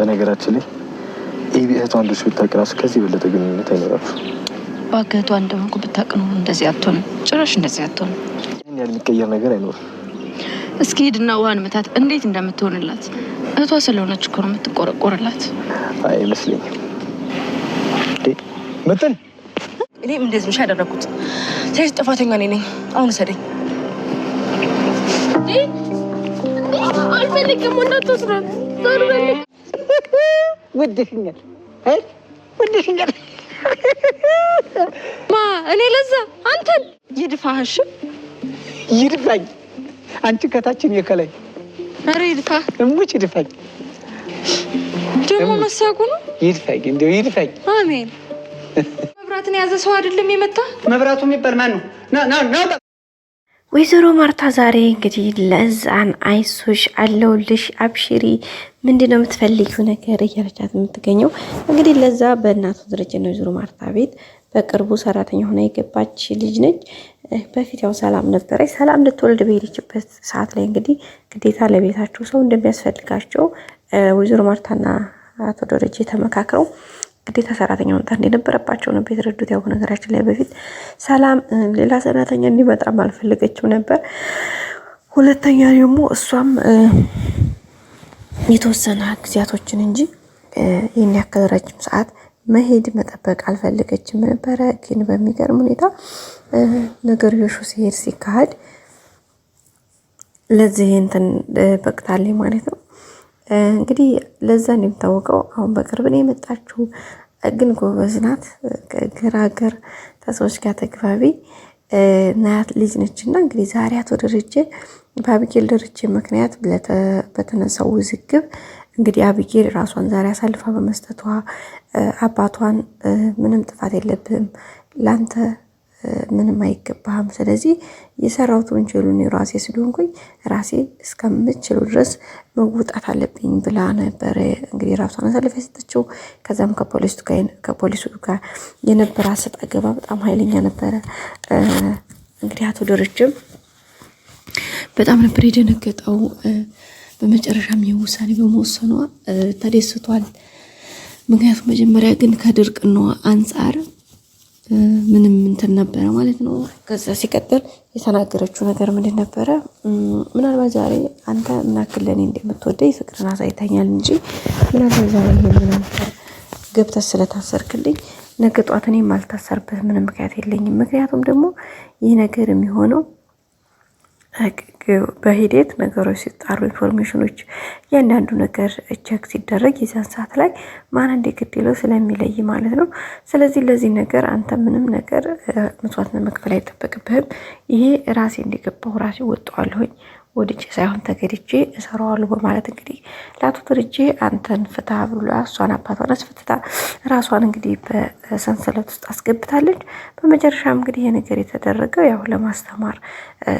በነገራችን ላይ እህቷ አንዶች ብታውቅ እራሱ ከዚህ የበለጠ ግንኙነት አይኖራችሁ። እህቷ እንደሆንኩ ብታውቅ ነው እንደዚህ አትሆንም። ጭራሽ እንደዚህ አትሆንም። ይህን ያህል የሚቀየር ነገር አይኖርም። እስኪ ሂድና ውሃን ምታት እንዴት እንደምትሆንላት። እህቷ ስለሆነች እኮ ነው የምትቆረቆርላት። አይመስለኝም። መጠን እኔም እንደዚህ ብቻ ያደረኩት ሴት ጥፋተኛ ነኝ። አሁን ሰደኝ አልፈልግም። ወንዳቶስራ ታርበልክ ወደሽኛል ማ እኔ ለዛ አንተን ይድፋሽ ይድፋኝ። አንቺ ከታችን የከላይ አረ ይድፋ እሙጭ ይድፋኝ። ደግሞ መሳቁ ነው። ይድፋኝ እንደው ይድፋኝ። አሜን። መብራትን ያዘ ሰው አይደለም የመጣ መብራቱ የሚባል ማን ነው? ና ወይዘሮ ማርታ ዛሬ እንግዲህ ለዛን አይዞሽ አለውልሽ አብሽሪ ምንድነው የምትፈልጊው ነገር እያለቻት የምትገኘው እንግዲህ ለዛ በእናቱ ደረጃ ነው። ወይዘሮ ማርታ ቤት በቅርቡ ሰራተኛ ሆና የገባች ልጅ ነች። በፊት ያው ሰላም ነበረች። ሰላም ልትወልድ በሄደችበት ሰዓት ላይ እንግዲህ ግዴታ ለቤታቸው ሰው እንደሚያስፈልጋቸው ወይዘሮ ማርታና አቶ ደረጀ ተመካክረው ግዴታ ሰራተኛ መምጣት እንደነበረባቸው ነው የተረዱት። ያው ነገራችን ላይ በፊት ሰላም ሌላ ሰራተኛ እንዲመጣም አልፈለገችም ነበር። ሁለተኛ ደግሞ እሷም የተወሰነ ጊዜያቶችን እንጂ ይህን ያክል ረጅም ሰዓት መሄድ መጠበቅ አልፈለገችም ነበረ። ግን በሚገርም ሁኔታ ነገርዮሹ ሲሄድ ሲካሄድ ለዚህ እንትን በቅታለች ማለት ነው። እንግዲህ ለዛ እንደሚታወቀው አሁን በቅርብ ነው የመጣችው። ግን ጎበዝ ናት። ገራገር ተሰዎች ጋር ተግባቢ ናት ልጅ ነችና እንግዲህ ዛሬ አቶ ደረጀ በአቢጌል ደረጀ ምክንያት በተነሳው ውዝግብ እንግዲህ አቢጌል ራሷን ዛሬ አሳልፋ በመስጠቷ አባቷን ምንም ጥፋት የለብህም ላንተ ምንም አይገባም፣ ስለዚህ የሰራሁት ወንጀሉን ራሴ ስለሆንኩኝ ራሴ እስከምችለው ድረስ መውጣት አለብኝ ብላ ነበር እንግዲህ ራሷን አሳልፋ የሰጠችው። ከዛም ከፖሊሱ ጋር የነበረ ሰጣ ገባ በጣም ኃይለኛ ነበረ። እንግዲህ አቶ ደረጀም በጣም ነበር የደነገጠው። በመጨረሻም የውሳኔ በመወሰኗ ተደስቷል። ምክንያቱም መጀመሪያ ግን ከድርቅናዋ አንጻር ምንም እንትን ነበረ ማለት ነው። ከዛ ሲቀጥል የተናገረችው ነገር ምንድን ነበረ? ምናልባት ዛሬ አንተ ምን ያክል ለኔ እንደምትወደኝ ፍቅርን አሳይተኛል እንጂ ምናልባት ዛሬ ይሄን ገብተህ ስለታሰርክልኝ ነገ ጧት እኔም አልታሰርበት ምንም ምክንያት የለኝም። ምክንያቱም ደግሞ ይህ ነገር የሚሆነው በሂደት ነገሮች ሲጣሩ ኢንፎርሜሽኖች ያንዳንዱ ነገር ቼክ ሲደረግ የዛን ሰዓት ላይ ማን እንደገደለው ስለሚለይ ማለት ነው። ስለዚህ ለዚህ ነገር አንተ ምንም ነገር መስዋዕትነት መክፈል አይጠበቅብህም። ይሄ ራሴ እንደገባው ራሴ ወጣዋለሁኝ ወድጄ ሳይሆን ተገድጄ እሰራዋለሁ በማለት እንግዲህ ለአቶ ደረጀ አንተን ፍታ ብሎ እሷን አባቷን አስፈትታ ራሷን እንግዲህ በሰንሰለት ውስጥ አስገብታለች። በመጨረሻም እንግዲህ የነገር የተደረገው ያው ለማስተማር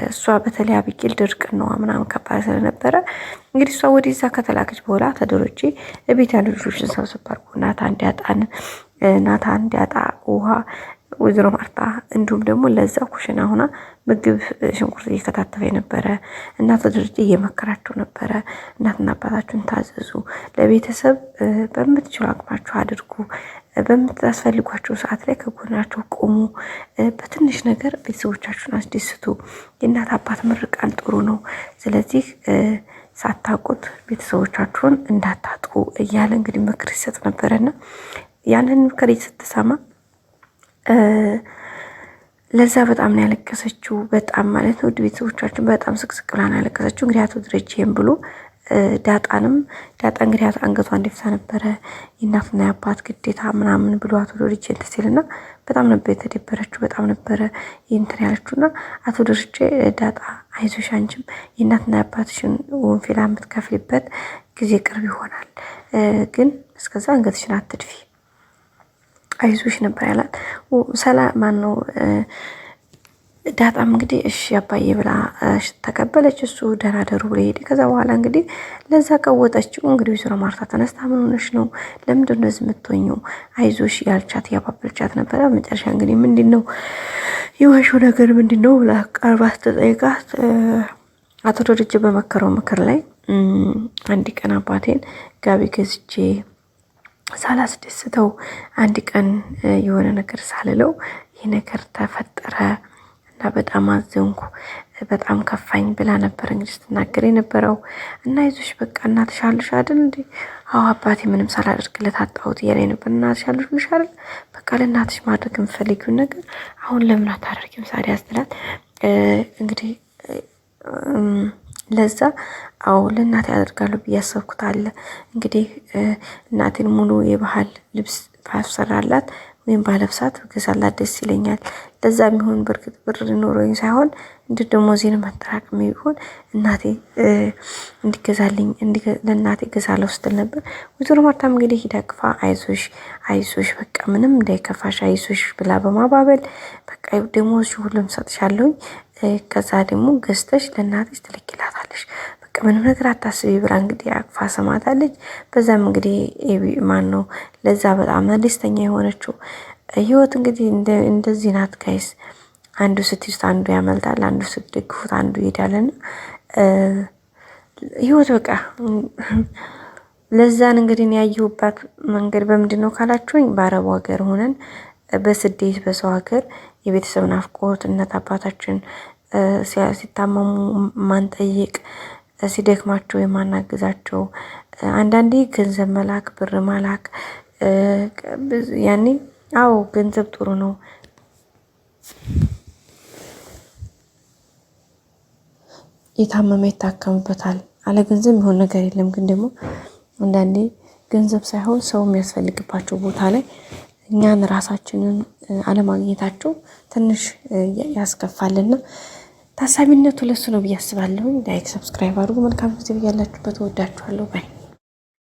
እሷ በተለይ አቢጌል ድርቅናዋ ምናምን ከባድ ስለነበረ እንግዲህ እሷ ወደዛ ከተላከች በኋላ አቶ ደረጀ ቤት ያሉ ልጆችን ሰብስብ አድርጎ ናታ እንዲያጣ ውሃ ወይዘሮ ማርታ እንዲሁም ደግሞ ለዛ ኩሽና ሆና ምግብ ሽንኩርት እየከታተፈ ነበረ። እናት ደረጀ እየመከራቸው ነበረ። እናትና አባታችሁን ታዘዙ፣ ለቤተሰብ በምትችሉ አቅማችሁ አድርጉ፣ በምታስፈልጓቸው ሰዓት ላይ ከጎናቸው ቆሙ፣ በትንሽ ነገር ቤተሰቦቻችሁን አስደስቱ፣ የእናት አባት ምርቃን ጥሩ ነው፣ ስለዚህ ሳታውቁት ቤተሰቦቻችሁን እንዳታጡ እያለ እንግዲህ ምክር ይሰጥ ነበረና ያንን ምክር ስትሰማ ለዛ በጣም ነው ያለቀሰችው። በጣም ማለት ነው ቤተሰቦቻችን በጣም ስቅስቅ ብላ ነው ያለቀሰችው። እንግዲህ አቶ ደረጀም ብሎ ዳጣ እንግዲህ አንገቷን ደፍታ ነበረ የእናትና የአባት ግዴታ ምናምን ብሎ አቶ ደረጀ እንተሲልና በጣም ነበር የተደበረችው። በጣም ነበረ እንትን ያለችውና አቶ ደረጀ ዳጣ አይዞሽ አንቺም የእናትና የአባትሽን ወንፊላ የምትከፍልበት ጊዜ ቅርብ ይሆናል፣ ግን እስከዛ አንገትሽን አትድፊ አይዞሽ ነበር ያላት። ሰላም ማን ነው ዳጣም እንግዲህ እሺ አባዬ ብላ ተቀበለች። እሱ ደህና ደሩ ብሎ ሄደ። ከዛ በኋላ እንግዲህ ለዛ ቀወጠችው። እንግዲህ ወይዘሮ ማርታ ተነስታ ምን ሆነሽ ነው? ለምንድን ነው እንደዚህ የምትሆኚው? አይዞሽ ያልቻት ያባበልቻት ነበረ። መጨረሻ እንግዲህ ምንድነው የዋሽው ነገር ምንድነው ብላ ቀርባ ስትጠይቃት አቶ ደረጀ በመከረው ምክር ላይ አንድ ቀን አባቴን ጋቢ ገዝቼ ሳላስደስተው አንድ ቀን የሆነ ነገር ሳልለው ይህ ነገር ተፈጠረ እና በጣም አዘንኩ፣ በጣም ከፋኝ ብላ ነበር እንግዲህ ስትናገር የነበረው። እና ይዞሽ በቃ እናትሽ አሉሽ አይደል እንዴ? አዎ አባቴ ምንም ሳላደርግለት አጣሁት እያለኝ ነበር። እናትሽ አሉሽ አይደል? በቃ ለእናትሽ ማድረግ የምፈልጊውን ነገር አሁን ለምን አታደርጊም ሳዲያ ስትላት እንግዲህ ለዛ አዎ ለእናቴ ያደርጋሉ ብዬ ያሰብኩት አለ። እንግዲህ እናቴን ሙሉ የባህል ልብስ ባሰራላት ወይም ባለብሳት ገዛላት ደስ ይለኛል። ለዛ የሚሆን በርግጥ ብር ኖሮኝ ሳይሆን እንደ ደሞዜን ማጠራቀም ቢሆን እናቴ እንዲገዛልኝ ለእናቴ ገዛለሁ ስትል ነበር። ወይዘሮ ማርታም እንግዲህ ሂዳ አቅፋ አይዞሽ በቃ ምንም እንዳይከፋሽ አይዞሽ ብላ በማባበል በቃ ደሞዝሽ ሁሉም ሰጥሻለሁኝ ከዛ ደግሞ ገዝተሽ ለእናትሽ ትልኪላታለሽ በቃ ምንም ነገር አታስቢ ብላ እንግዲህ አቅፋ ሰማታለች። በዛም እንግዲህ ማን ነው ለዛ በጣም ደስተኛ የሆነችው። ህይወት እንግዲህ እንደዚህ ናት ጋይስ። አንዱ ስትይዙት አንዱ ያመልጣል፣ አንዱ ስትደግፉት አንዱ ይሄዳልና ህይወት በቃ ለዛን እንግዲህ ያየሁባት መንገድ በምንድን ነው ካላችሁኝ በአረቡ ሀገር ሆነን በስደት በሰው ሀገር የቤተሰብ ናፍቆት እናት አባታችን ሲታመሙ ማንጠይቅ ሲደክማቸው የማናግዛቸው አንዳንዴ ገንዘብ መላክ ብር መላክ ያኔ አዎ ገንዘብ ጥሩ ነው። የታመመ ይታከምበታል። አለ ገንዘብ የሚሆን ነገር የለም። ግን ደግሞ አንዳንዴ ገንዘብ ሳይሆን ሰው የሚያስፈልግባቸው ቦታ ላይ እኛን ራሳችንን አለማግኘታቸው ትንሽ ያስከፋልና ታሳቢነቱ ለሱ ነው ብዬ አስባለሁ። ላይክ ሰብስክራይብ አድርጉ። መልካም ጊዜ ብያላችሁበት። ወዳችኋለሁ ባይ